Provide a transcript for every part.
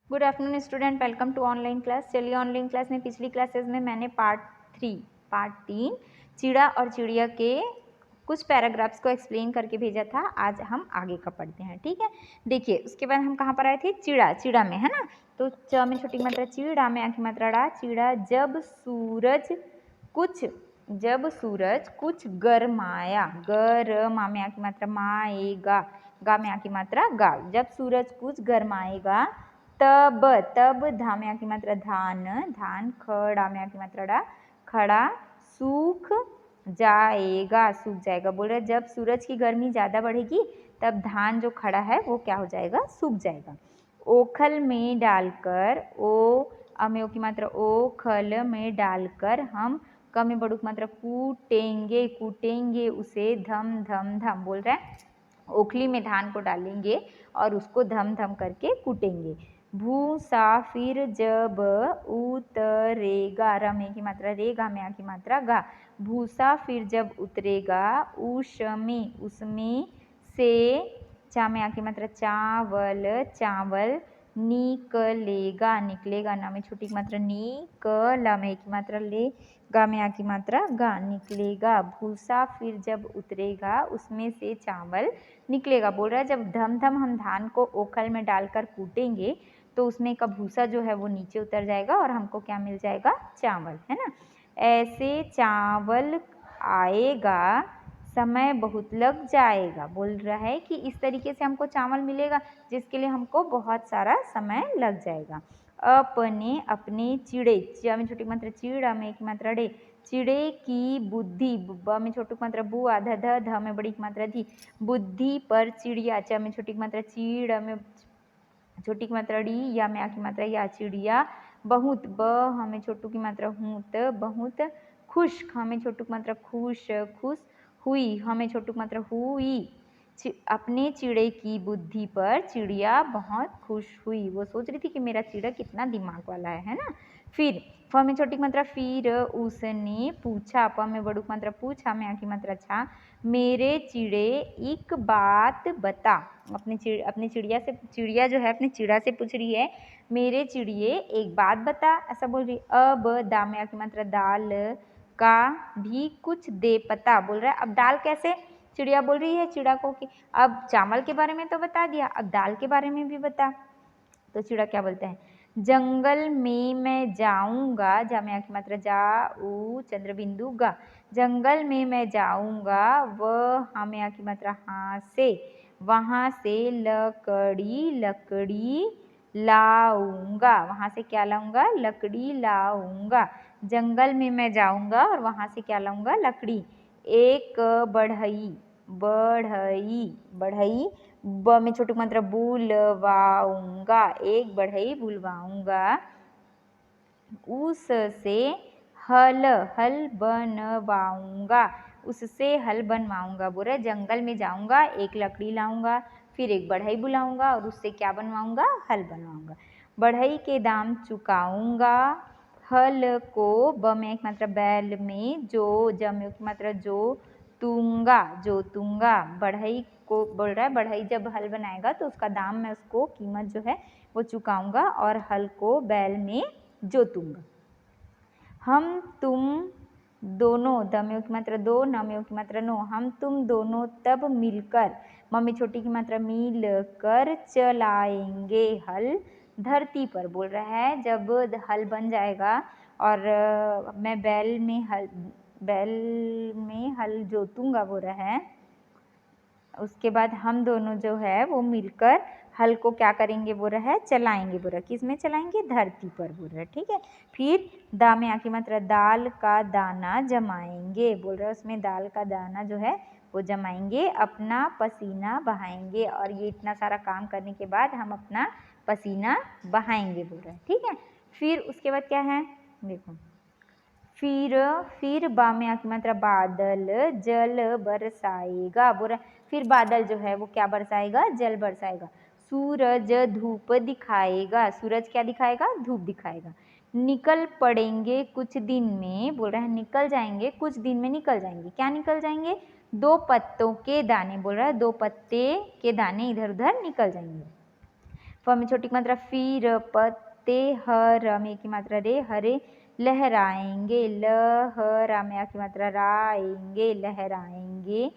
Good afternoon student, welcome to online class. चलिए online class में पिछली क्लासेस में मैंने पार्ट 3 चिड़ा और चिड़िया के कुछ पैराग्राफ्स को एक्सप्लेन करके भेजा था। आज हम आगे का पढ़ते हैं, ठीक है। देखिए उसके बाद हम कहाँ पर आए थे? चिड़ा, चिड़ा में, है ना। तो च में छोटी मात्रा चिड़ा, में आ की मात्रा डा। चिड़ा जब सूरज कुछ गरमाया, मा में आ की मात्रा माएगा, गा में आ की मात्रा गा। जब सूरज कुछ गरमाएगा तब धा में आ की मात्रा धान, खड़ा में आ की मात्रा डा, खड़ा, सूख जाएगा। बोल रहे जब सूरज की गर्मी ज़्यादा बढ़ेगी तब धान जो खड़ा है वो क्या हो जाएगा? सूख जाएगा। ओखल में डालकर, ओ की मात्रा ओखल में डालकर हम क में बड़ू की मात्रा कूटेंगे उसे धम धम। बोल रहे हैं ओखली में धान को डालेंगे और उसको धम धम करके कूटेंगे। भूसा फिर जब उतरेगा, रमे की मात्रा रे, गा में आ की मात्रा गा। भूसा फिर जब उतरेगा, उसमें से, चा में आ की मात्रा चावल निकलेगा, ना में छोटी की मात्रा ला में की मात्रा ले, गा में आ की मात्रा गा, निकलेगा। भूसा फिर जब उतरेगा उसमें से चावल निकलेगा। बोल रहा है जब धम हम धान को ओखल में डालकर कूटेंगे तो उसमें का भूसा जो है वो नीचे उतर जाएगा और हमको क्या मिल जाएगा? चावल, है ना। ऐसे चावल आएगा, समय बहुत लग जाएगा। बोल रहा है कि इस तरीके से हमको चावल मिलेगा जिसके लिए हमको बहुत सारा समय लग जाएगा। अपने चिड़े, च में छोटी मात्रा चिड़ा, में एक मात्रा डे, चिड़े की बुद्धि, ब में छोटी मात्रा बू, आधा ध में बड़ी मात्रा धी, बुद्धि पर चिड़िया, च में छोटी मात्रा चीड़, में छोटी की मात्रा डी, या में आ की मात्रा या, चिड़िया बहुत, ब हमें छोटू की मात्रा हूत, बहुत खुश, हमें छोटू की मात्रा खुश हुई, हमें छोटू की मात्रा हुई। अपने चिड़े की बुद्धि पर चिड़िया बहुत खुश हुई। वो सोच रही थी कि मेरा चिड़ा कितना दिमाग वाला है ना। फिर फ में छोटी की मात्रा फिर उसने पूछा, प में बड़ू की मात्रा पूछा, में आ की मात्रा छा, मेरे चिड़े एक बात बता। अपने चिड़िया जो है अपने चिड़ा से पूछ रही है, मेरे चिड़िए एक बात बता, ऐसा बोल रही। अब दा में आ की मात्रा दाल का भी कुछ दे पता। बोल रहा है अब दाल कैसे? चिड़िया बोल रही है चिड़ा को कि अब चावल के बारे में तो बता दिया, अब दाल के बारे में भी बता। तो चिड़ा क्या बोलता है? जंगल में मैं जाऊंगा, जा में आ की मात्रा जाऊ, चंद्र बिंदु गा, जंगल में मैं जाऊंगा, वह हमें आ की मात्रा हाँ से, वहां से लकड़ी लाऊंगा। वहां से क्या लाऊंगा? लकड़ी लाऊंगा। जंगल में मैं जाऊंगा और वहां से क्या लाऊंगा? लकड़ी। एक बढ़ई, ब में छोटी मात्रा बुलवाऊंगा, एक बढ़ई बुलवाऊंगा। उससे हल बनवाऊंगा, उससे हल बनवाऊंगा। बोल रहे जंगल में जाऊंगा, एक लकड़ी लाऊंगा, फिर एक बढ़ई बुलाऊंगा और उससे क्या बनवाऊंगा? हल बनवाऊंगा। बढ़ई के दाम चुकाऊंगा, हल को, ब में एक मात्रा बैल में, जो, ज में एक मात्रा जोतूंगा। बढ़ई को बोल रहा है बढ़ई जब हल बनाएगा तो उसका दाम मैं उसको कीमत जो है वो चुकाऊंगा और हल को बैल में जोतूंगा। हम तुम दोनों, दमियों की मात्रा दो, नमियों की मात्रा नो, हम तुम दोनों तब मिलकर, मम्मी छोटी की मात्रा मिलकर चलाएंगे हल धरती पर। बोल रहा है जब हल बन जाएगा और मैं बैल में हल जोतूंगा, बोल रहा है उसके बाद हम दोनों जो है वो मिलकर हल को क्या करेंगे? बोल रहा है चलाएंगे। बोल रहा है किस में चलाएंगे? धरती पर। बोल रहा है ठीक है। फिर दा में आके मात्रा दाल का दाना जमाएंगे। बोल रहा है उसमें दाल का दाना जो है वो जमाएंगे, अपना पसीना बहाएंगे। और ये इतना सारा काम करने के बाद हम अपना पसीना बहाएंगे, बोल रहा है ठीक है। फिर उसके बाद क्या है देखो, फिर बा में आ की मात्रा बादल जल बरसाएगा। बोल रहा फिर बादल जो है वो क्या बरसाएगा? जल बरसाएगा। सूरज धूप दिखाएगा, सूरज क्या दिखाएगा? धूप दिखाएगा। निकल पड़ेंगे कुछ दिन में, बोल रहा है निकल जाएंगे कुछ दिन में, निकल जाएंगे। क्या निकल जाएंगे? दो पत्तों के दाने। बोल रहा है दो पत्ते के दाने इधर उधर निकल जाएंगे। फ में छोटी की मात्रा फी, र पत्ते, ह र में की मात्रा रे, हरे लहराएंगे, लहरा में आ की मात्रा राएंगे, लहराएंगे।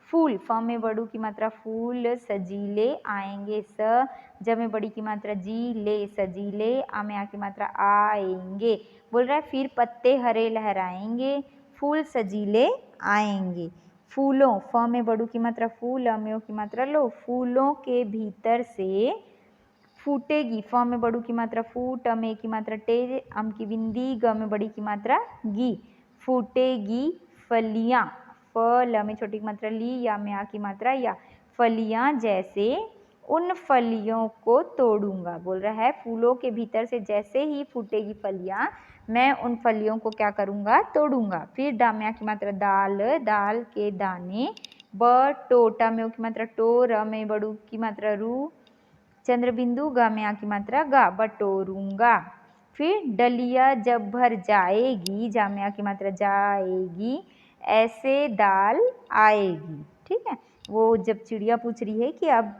फूल, फ में बड़ू की मात्रा फूल, सजीले आएंगे, स ज में बड़ी की मात्रा जी, ले सजीले, आ में आ की मात्रा आएंगे। बोल रहा है फिर पत्ते हरे लहराएंगे, फूल सजीले आएंगे। फूलों, फ में बड़ू की मात्रा फूल, अ में ओ की मात्रा लो, फूलों के भीतर से फूटेगी, फ में बड़ू की मात्रा फूट, अ में की मात्रा टे, अम की बिंदी, ग में बड़ी की मात्रा गी, फूटेगी फलियां, फ ल में छोटी की मात्रा ली, या में आ की मात्रा या, फलियां जैसे उन फलियों को तोड़ूंगा। बोल रहा है फूलों के भीतर से जैसे ही फूटेगी फलियां, मैं उन फलियों को क्या करूंगा, तोड़ूंगा। फिर डा में आ की मात्रा दाल, दाल के दाने, ब टो, ट में ओ की मात्रा टो, र में बड़ू की मात्रा रू, चंद्र बिंदु, ग में आ की मात्रा गा, बटोरूंगा। फिर डलिया जब भर जाएगी, जा में आ की मात्रा जाएगी, ऐसे दाल आएगी। ठीक है, वो जब चिड़िया पूछ रही है कि अब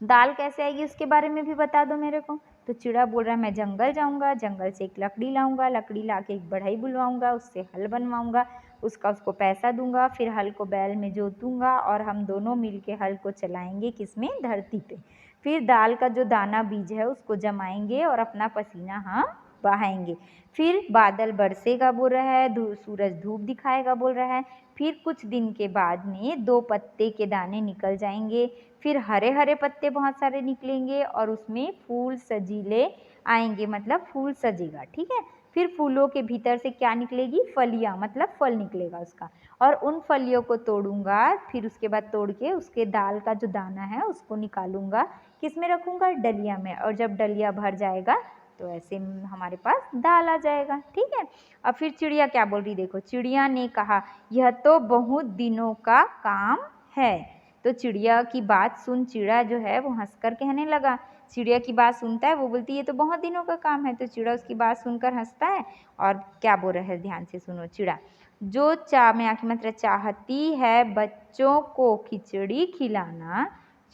दाल कैसे आएगी उसके बारे में भी बता दो मेरे को, तो चिड़ा बोल रहा है मैं जंगल जाऊंगा, जंगल से एक लकड़ी लाऊंगा, लकड़ी लाके एक बढ़ई बुलवाऊंगा, उससे हल बनवाऊंगा, उसको पैसा दूंगा, फिर हल को बैल में जोतूंगा और हम दोनों मिलके हल को चलाएंगे किसमें, धरती पे। फिर दाल का जो दाना बीज है उसको जमाएंगे और अपना पसीना हम बहाएंगे। फिर बादल बरसेगा बोल रहा है, सूरज धूप दिखाएगा बोल रहा है। फिर कुछ दिन के बाद में 2 पत्ते के दाने निकल जाएंगे, फिर हरे हरे पत्ते बहुत सारे निकलेंगे और उसमें फूल सजीले आएंगे, मतलब फूल सजेगा। ठीक है, फिर फूलों के भीतर से क्या निकलेगी, फलियां, मतलब फल निकलेगा उसका, और उन फलियों को तोड़ूंगा, फिर उसके बाद तोड़ के उसके दाल का जो दाना है उसको निकालूंगा, किसमें रखूंगा, डलिया में, और जब डलिया भर जाएगा तो ऐसे हमारे पास दाल आ जाएगा। ठीक है, अब फिर चिड़िया क्या बोल रही, देखो, चिड़िया ने कहा यह तो बहुत दिनों का काम है। तो चिड़िया की बात सुन चिड़ा जो है वो हंसकर कहने लगा, चिड़िया की बात सुनता है, वो बोलती है ये तो बहुत दिनों का काम है, तो चिड़ा उसकी बात सुनकर हंसता है और क्या बोल रहा है, ध्यान से सुनो। चिड़ा, जो में आखिर मात्रा चाहती है बच्चों को खिचड़ी खिलाना,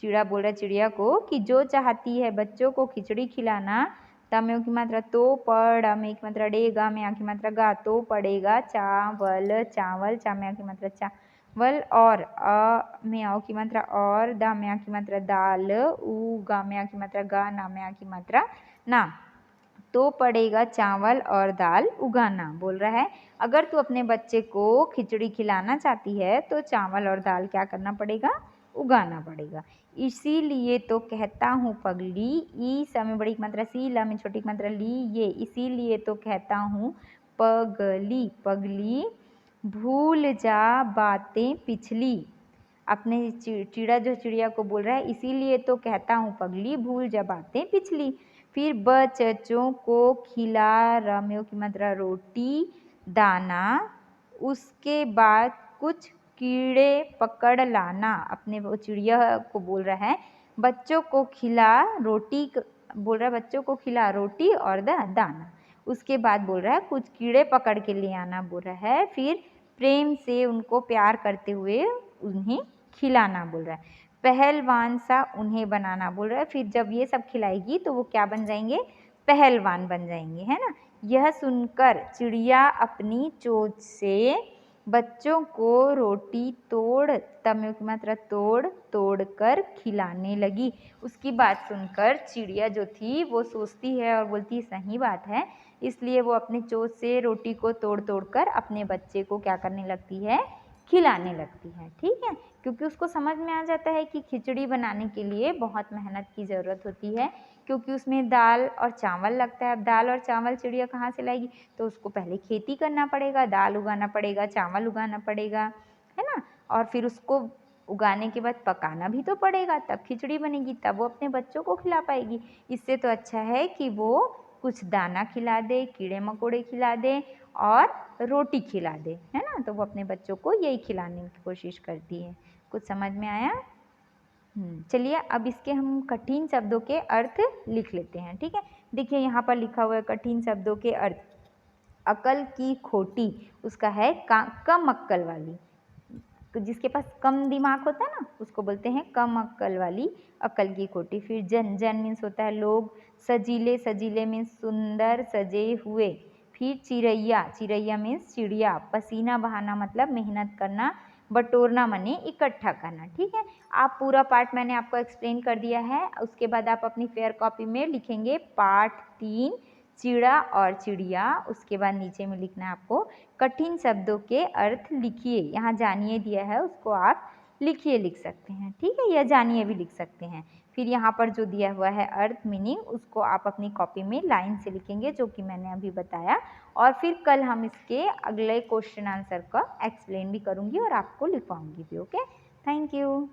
चिड़ा बोल रहा है चिड़िया को कि जो चाहती है बच्चों को खिचड़ी खिलाना, तमें की मात्रा तो पड़, में की मात्रा डेगा, में आखिर मात्रा गा, तो पड़ेगा चावल, चावल, चा में आखिर मात्रा चावल, और अ में आओ की मात्रा और, दा में आ की मात्रा दाल, उ गा में आ की मात्रा गा, ना में आ की मात्रा ना, तो पड़ेगा चावल और दाल उगाना। बोल रहा है अगर तू अपने बच्चे को खिचड़ी खिलाना चाहती है तो चावल और दाल क्या करना पड़ेगा, उगाना पड़ेगा। इसीलिए तो कहता हूँ पगली, ई समय बड़ी की मात्रा सी, ला में छोटी की मात्रा ली, ये इसीलिए तो कहता हूँ पगली, पगली भूल जा बातें पिछली। अपने चिड़ा जो चिड़िया को बोल रहा है इसीलिए तो कहता हूँ पगली भूल जा बातें पिछली। फिर बच्चों को खिला, रम्यों की मात्रा रोटी दाना, उसके बाद कुछ कीड़े पकड़ लाना। अपने वो चिड़िया को बोल रहा है बच्चों को खिला रोटी, बोल रहा है बच्चों को खिला रोटी और दाना, उसके बाद बोल रहा है कुछ कीड़े पकड़ के ले आना। बोल रहा है फिर प्रेम से उनको प्यार करते हुए उन्हें खिलाना। बोल रहा है पहलवान सा उन्हें बनाना। बोल रहा है फिर जब ये सब खिलाएगी तो वो क्या बन जाएंगे, पहलवान बन जाएंगे, है ना। यह सुनकर चिड़िया अपनी चोंच से बच्चों को रोटी तोड़, तमियों की मात्रा तोड़ तोड़ कर खिलाने लगी। उसकी बात सुनकर चिड़िया जो थी वो सोचती है और बोलती सही बात है, इसलिए वो अपने चोंच से रोटी को तोड़ तोड़ कर अपने बच्चे को क्या करने लगती है, खिलाने लगती है। ठीक है, क्योंकि उसको समझ में आ जाता है कि खिचड़ी बनाने के लिए बहुत मेहनत की ज़रूरत होती है, क्योंकि उसमें दाल और चावल लगता है। अब दाल और चावल चिड़िया कहाँ से लाएगी, तो उसको पहले खेती करना पड़ेगा, दाल उगाना पड़ेगा, चावल उगाना पड़ेगा, है ना, और फिर उसको उगाने के बाद पकाना भी तो पड़ेगा, तब खिचड़ी बनेगी, तब वो अपने बच्चों को खिला पाएगी। इससे तो अच्छा है कि वो कुछ दाना खिला दे, कीड़े मकोड़े खिला दे और रोटी खिला दे, है ना, तो वो अपने बच्चों को यही खिलाने की कोशिश करती है। कुछ समझ में आया? चलिए अब इसके हम कठिन शब्दों के अर्थ लिख लेते हैं। ठीक है, देखिए यहाँ पर लिखा हुआ है कठिन शब्दों के अर्थ। अकल की खोटी, उसका है कम अक्कल वाली। जिसके पास कम दिमाग होता है ना उसको बोलते हैं कम अक्ल वाली अक्ल की खोटी। फिर जन, जन मीन्स होता है लोग, सजीले, सजीले मीन्स सुंदर सजे हुए। फिर चिड़ैया, चिड़ैया मीन्स चिड़िया। पसीना बहाना मतलब मेहनत करना। बटोरना माने इकट्ठा करना। ठीक है, आप पूरा पार्ट मैंने आपको एक्सप्लेन कर दिया है। उसके बाद आप अपनी फेयर कॉपी में लिखेंगे पार्ट 3 चिड़ा और चिड़िया। उसके बाद नीचे में लिखना है आपको कठिन शब्दों के अर्थ लिखिए। यहाँ जानिए दिया है उसको आप लिखिए लिख सकते हैं। ठीक है, या जानिए भी लिख सकते हैं। फिर यहाँ पर जो दिया हुआ है अर्थ मीनिंग उसको आप अपनी कॉपी में लाइन से लिखेंगे जो कि मैंने अभी बताया। और फिर कल हम इसके अगले क्वेश्चन आंसर का एक्सप्लेन भी करूँगी और आपको लिखवाऊंगी भी। Okay, thank you.